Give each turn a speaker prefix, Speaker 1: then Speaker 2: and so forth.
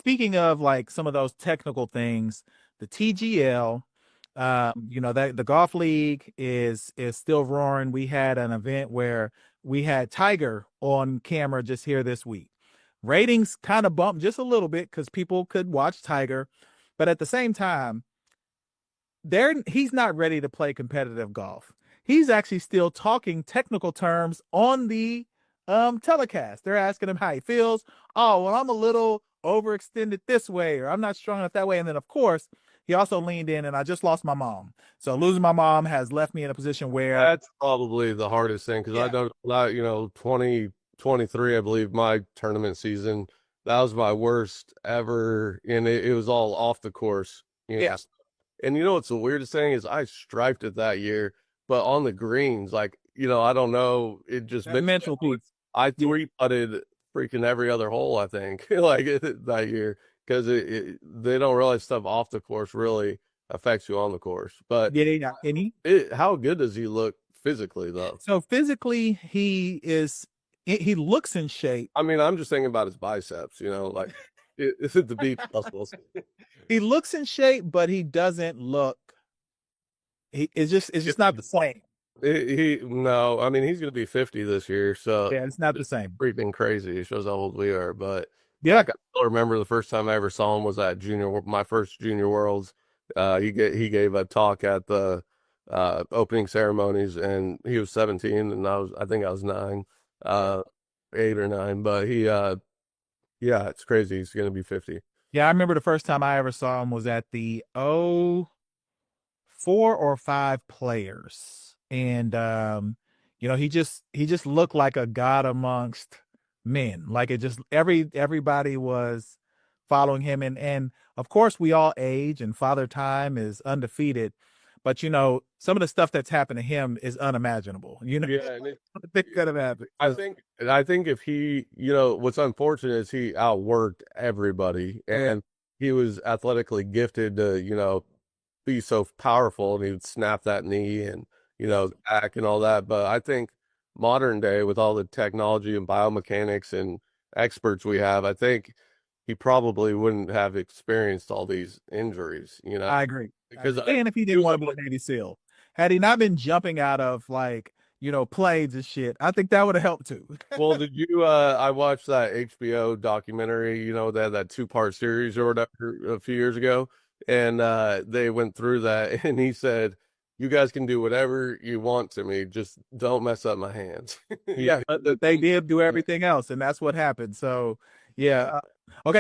Speaker 1: speaking of like some of those technical things, the TGL, that the golf league is still roaring. We had an event where we had Tiger on camera just here this week. Ratings kind of bumped just a little bit because people could watch Tiger, but at the same time, he's not ready to play competitive golf. He's actually still talking technical terms on the telecast. They're asking him how he feels. Oh, well, I'm a little overextended this way, or I'm not strong enough that way. And then, of course, he also leaned in, and I just lost my mom. So losing my mom has left me in a position where,
Speaker 2: That's probably the hardest thing because I
Speaker 1: yeah,
Speaker 2: don't, 2023, I believe my tournament season, that was my worst ever. And it was all off the course.
Speaker 1: yeah,
Speaker 2: And you know what's the weirdest thing is I striped it that year, but on the greens, like, I don't know, it just
Speaker 1: that mental piece.
Speaker 2: I
Speaker 1: Yeah,
Speaker 2: three putted freaking every other hole, I think, like that year, because they don't realize stuff off the course really affects you on the course. But
Speaker 1: yeah, and
Speaker 2: how good does he look physically, though?
Speaker 1: so physically, he looks in shape.
Speaker 2: I mean, I'm just thinking about his biceps, like it's the beef muscles.
Speaker 1: He looks in shape, but he doesn't look. It's just not the same.
Speaker 2: No, I mean, he's going to be 50 this year, so
Speaker 1: Yeah, it's not the same.
Speaker 2: freaking crazy. It shows how old we are. But
Speaker 1: Yeah,
Speaker 2: like, I still remember the first time I ever saw him was at my first junior worlds. He gave a talk at the opening ceremonies, and he was 17, and I think I was nine, uh, 8 or 9. But yeah, it's crazy. He's gonna be 50.
Speaker 1: yeah. I remember the first time I ever saw him was at the 4 or 5 players, and he just looked like a god amongst men. Like it just everybody was following him, and of course we all age, and Father Time is undefeated. But some of the stuff that's happened to him is unimaginable.
Speaker 2: Yeah, and
Speaker 1: It could have happened.
Speaker 2: I think if what's unfortunate is he outworked everybody, and he was athletically gifted to be so powerful, and he would snap that knee and back and all that. But I think modern day with all the technology and biomechanics and experts we have, I think he probably wouldn't have experienced all these injuries,
Speaker 1: I agree.
Speaker 2: because
Speaker 1: And if he didn't want to be a Navy SEAL, had he not been jumping out of like, planes and shit, I think that would have helped too.
Speaker 2: well, did you I watched that HBO documentary, they had that two-part series or whatever a few years ago, and they went through that and he said, "You guys can do whatever you want to me, just don't mess up my hands."
Speaker 1: Yeah, but they did do everything else, and that's what happened. So, yeah. Okay.